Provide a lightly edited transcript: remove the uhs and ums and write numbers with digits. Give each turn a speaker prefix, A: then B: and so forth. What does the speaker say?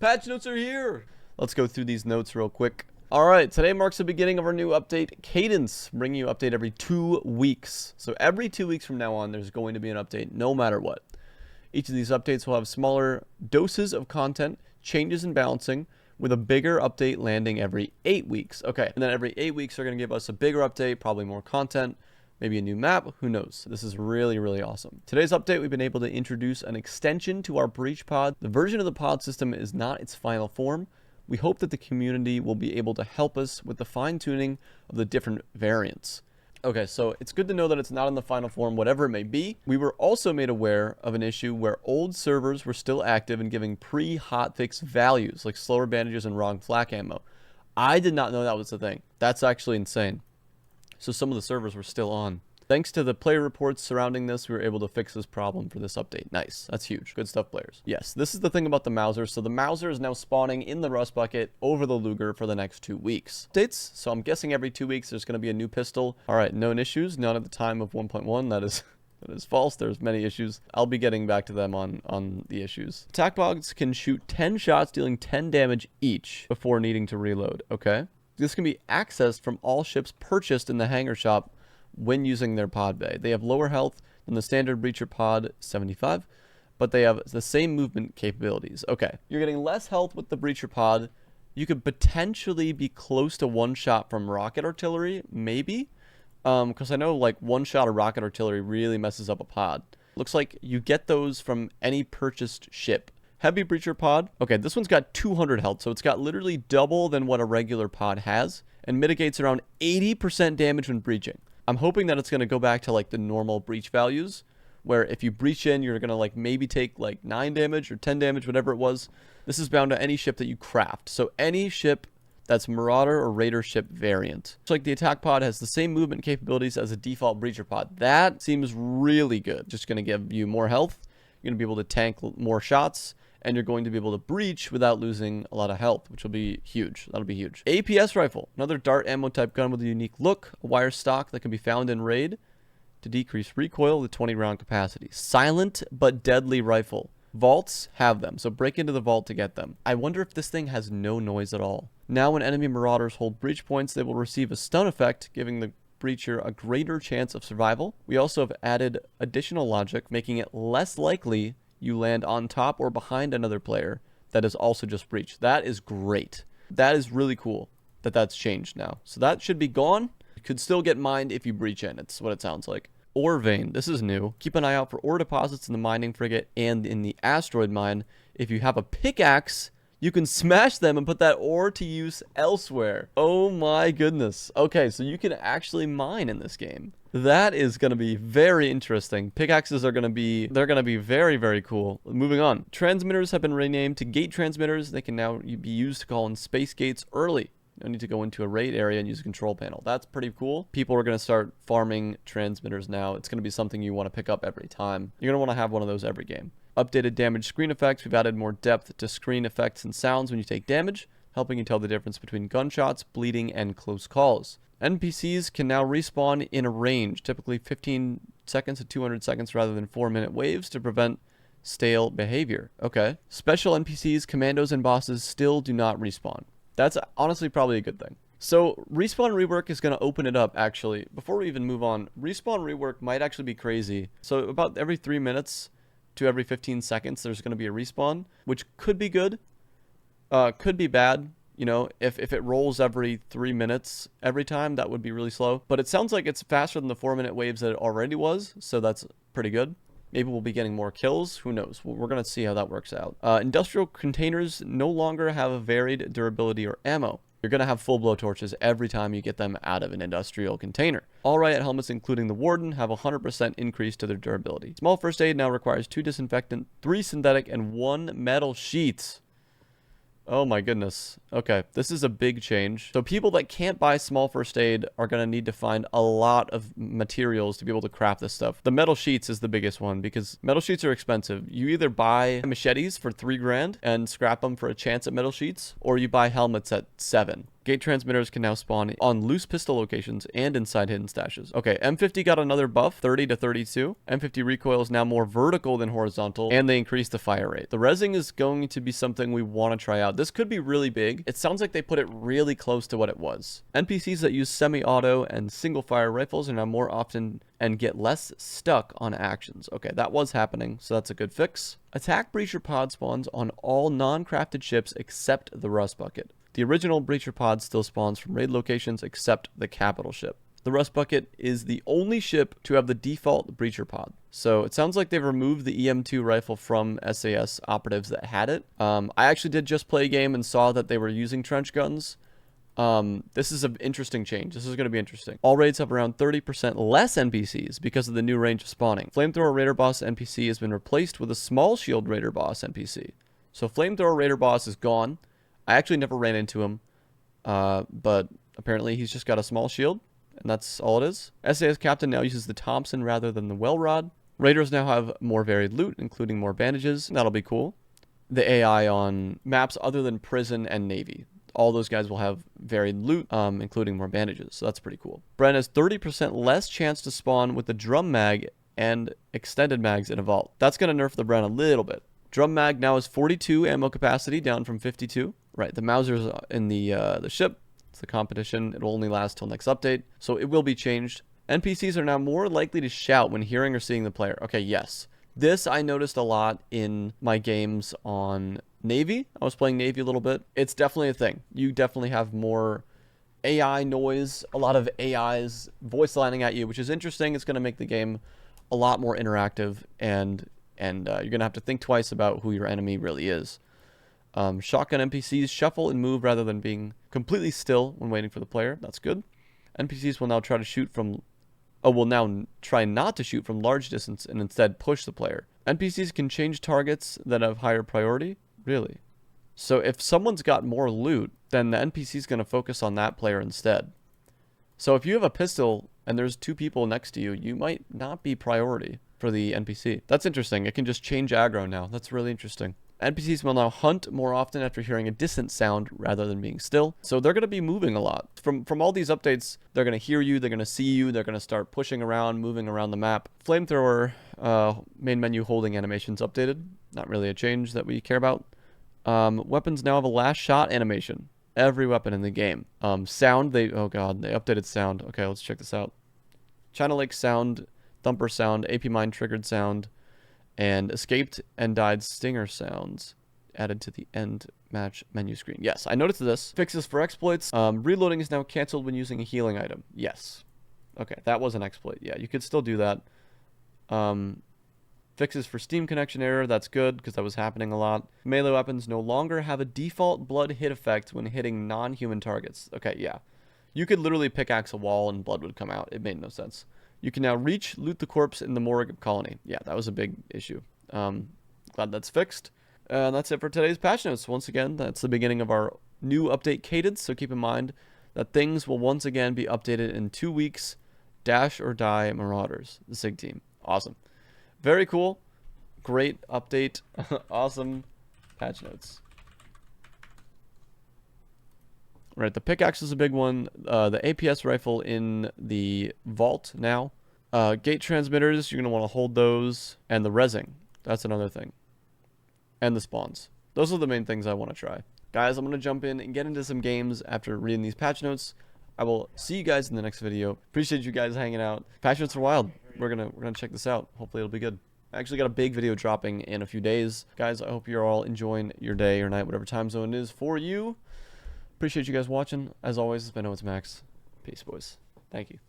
A: Patch notes are here. Let's go through these notes real quick. All right, today marks the beginning of our new update cadence, bringing you an update every 2 weeks. So every 2 weeks from now on, there's going to be an update no matter what. Each of these updates will have smaller doses of content, changes in balancing, with a bigger update landing every 8 weeks. Okay, and then every 8 weeks they're going to give us a bigger update, probably more content, maybe a new map, who knows. This is really, really awesome. Today's update, we've been able to introduce an extension to our breach pod. The version of the pod system is not its final form. We hope that the community will be able to help us with the fine-tuning of the different variants. Okay, so it's good to know that it's not in the final form, whatever it may be. We were also made aware of an issue where old servers were still active and giving pre-hotfix values, like slower bandages and wrong flak ammo. I did not know that was the thing. That's actually insane. So some of the servers were still on. Thanks to the player reports surrounding this, we were able to fix this problem for this update. Nice. That's huge. Good stuff, players. Yes, this is the thing about the Mauser. So the Mauser is now spawning in the Rust bucket over the Luger for the next 2 weeks. Updates. So I'm guessing every 2 weeks there's going to be a new pistol. All right, known issues. None at the time of 1.1. That is false. There's many issues. I'll be getting back to them on the issues. Attack pods can shoot 10 shots, dealing 10 damage each before needing to reload. Okay. This can be accessed from all ships purchased in the hangar shop when using their pod bay. They have lower health than the standard breacher pod 75, but they have the same movement capabilities. Okay, you're getting less health with the breacher pod. You could potentially be close to one shot from rocket artillery, maybe, because I know like one shot of rocket artillery really messes up a pod. Looks like you get those from any purchased ship. Heavy breacher pod. Okay, this one's got 200 health, so it's got literally double than what a regular pod has, and mitigates around 80% damage when breaching. I'm hoping that it's going to go back to like the normal breach values, where if you breach in, you're going to like maybe take like 9 damage or 10 damage, whatever it was. This is bound to any ship that you craft. So any ship that's Marauder or Raider ship variant. It's like the attack pod has the same movement capabilities as a default breacher pod. That seems really good. Just going to give you more health. You're going to be able to tank more shots, and you're going to be able to breach without losing a lot of health, which will be huge. That'll be huge. APS rifle, another dart ammo type gun with a unique look, a wire stock that can be found in raid to decrease recoil with 20 round capacity. Silent but deadly rifle. Vaults have them, so break into the vault to get them. I wonder if this thing has no noise at all. Now when enemy marauders hold breach points, they will receive a stun effect, giving the breacher a greater chance of survival. We also have added additional logic, making it less likely you land on top or behind another player that is also just breached. That is great. That is really cool that that's changed now. So that should be gone. You could still get mined if you breach in. It's what it sounds like. Ore vein. This is new. Keep an eye out for ore deposits in the mining frigate and in the asteroid mine. If you have a pickaxe, you can smash them and put that ore to use elsewhere. Oh my goodness. Okay, so you can actually mine in this game. That is going to be very interesting. Pickaxes are going to be, they're going to be very, very cool. Moving on. Transmitters have been renamed to gate transmitters. They can now be used to call in space gates early. No need to go into a raid area and use a control panel. That's pretty cool. People are going to start farming transmitters now. It's going to be something you want to pick up every time. You're going to want to have one of those every game. Updated damage screen effects. We've added more depth to screen effects and sounds when you take damage, helping you tell the difference between gunshots, bleeding, and close calls. NPCs can now respawn in a range, typically 15 seconds to 200 seconds rather than 4-minute waves to prevent stale behavior. Okay. Special NPCs, commandos, and bosses still do not respawn. That's honestly probably a good thing. So respawn rework is going to open it up, actually. Before we even move on, respawn rework might actually be crazy. So about every 3 minutes to every 15 seconds, there's going to be a respawn, which could be good, could be bad. You know, if it rolls every 3 minutes every time, that would be really slow. But it sounds like it's faster than the 4-minute waves that it already was, so that's pretty good. Maybe we'll be getting more kills. Who knows? We're going to see how that works out. Industrial containers no longer have a varied durability or ammo. You're going to have full blow torches every time you get them out of an industrial container. All riot helmets, including the Warden, have a 100% increase to their durability. Small first aid now requires 2 disinfectant, 3 synthetic, and 1 metal sheet. Oh my goodness. Okay, this is a big change. So people that can't buy small first aid are going to need to find a lot of materials to be able to craft this stuff. The metal sheets is the biggest one because metal sheets are expensive. You either buy machetes for $3 grand and scrap them for a chance at metal sheets, or you buy helmets at $7. Gate transmitters can now spawn on loose pistol locations and inside hidden stashes. Okay, M50 got another buff, 30 to 32. M50 recoil is now more vertical than horizontal, and they increased the fire rate. The rezzing is going to be something we want to try out. This could be really big. It sounds like they put it really close to what it was. NPCs that use semi-auto and single-fire rifles are now more often and get less stuck on actions. Okay, that was happening, so that's a good fix. Attack breacher pod spawns on all non-crafted ships except the Rust Bucket. The original breacher pod still spawns from raid locations except the capital ship. The Rust Bucket is the only ship to have the default breacher pod. So it sounds like they've removed the EM2 rifle from SAS operatives that had it. I actually did just play a game and saw that they were using trench guns. This is an interesting change. This is going to be interesting. All raids have around 30% less NPCs because of the new range of spawning. Flamethrower Raider Boss NPC has been replaced with a Small Shield Raider Boss NPC. So Flamethrower Raider Boss is gone. I actually never ran into him, but apparently he's just got a small shield, and that's all it is. SAS Captain now uses the Thompson rather than the Well Rod. Raiders now have more varied loot, including more bandages. That'll be cool. The AI on maps other than Prison and Navy. All those guys will have varied loot, including more bandages, so that's pretty cool. Bren has 30% less chance to spawn with the drum mag and extended mags in a vault. That's going to nerf the Bren a little bit. Drum mag now has 42 ammo capacity, down from 52. Right, the Mauser's in the ship. It's the competition. It'll only last till next update, so it will be changed. NPCs are now more likely to shout when hearing or seeing the player. Okay, yes. This I noticed a lot in my games on Navy. I was playing Navy a little bit. It's definitely a thing. You definitely have more AI noise, a lot of AIs voice lining at you, which is interesting. It's going to make the game a lot more interactive, and you're going to have to think twice about who your enemy really is. Shotgun NPCs shuffle and move rather than being completely still when waiting for the player. That's good. NPCs will now try to shoot from... will now try not to shoot from large distance and instead push the player. NPCs can change targets that have higher priority. Really? So if someone's got more loot, then the NPC is going to focus on that player instead. So if you have a pistol and there's two people next to you, you might not be priority for the NPC. That's interesting. It can just change aggro now. That's really interesting. NPCs will now hunt more often after hearing a distant sound rather than being still. So they're going to be moving a lot. From all these updates, they're going to hear you, they're going to see you, they're going to start pushing around, moving around the map. Flamethrower main menu holding animations updated. Not really a change that we care about. Weapons now have a last shot animation. Every weapon in the game. Sound, oh god, they updated sound. Okay, let's check this out. China Lake sound, Thumper sound, AP Mine triggered sound, and escaped and died stinger sounds added to the end match menu screen. Yes, I noticed this. Fixes for exploits. Reloading is now canceled when using a healing item. Yes. Okay, that was an exploit. Yeah, you could still do that. Fixes for Steam connection error. That's good because that was happening a lot. Melee weapons no longer have a default blood hit effect when hitting non-human targets. Okay, yeah. You could literally pickaxe a wall and blood would come out. It made no sense. You can now reach, loot the corpse in the morgue colony. Yeah, that was a big issue. Glad that's fixed. And that's it for today's patch notes. Once again, that's the beginning of our new update cadence, so keep in mind that things will once again be updated in 2 weeks. Dash or die Marauders, the SIG team. Awesome. Very cool. Great update. Awesome patch notes. Right, the pickaxe is a big one. The APS rifle in the vault now. Gate transmitters, you're going to want to hold those. And the rezzing, that's another thing. And the spawns. Those are the main things I want to try. Guys, I'm going to jump in and get into some games after reading these patch notes. I will see you guys in the next video. Appreciate you guys hanging out. Patch notes are wild. We're gonna check this out. Hopefully it'll be good. I actually got a big video dropping in a few days. Guys, I hope you're all enjoying your day or night, whatever time zone it is for you. Appreciate you guys watching. As always, it's been Max. Peace, boys. Thank you.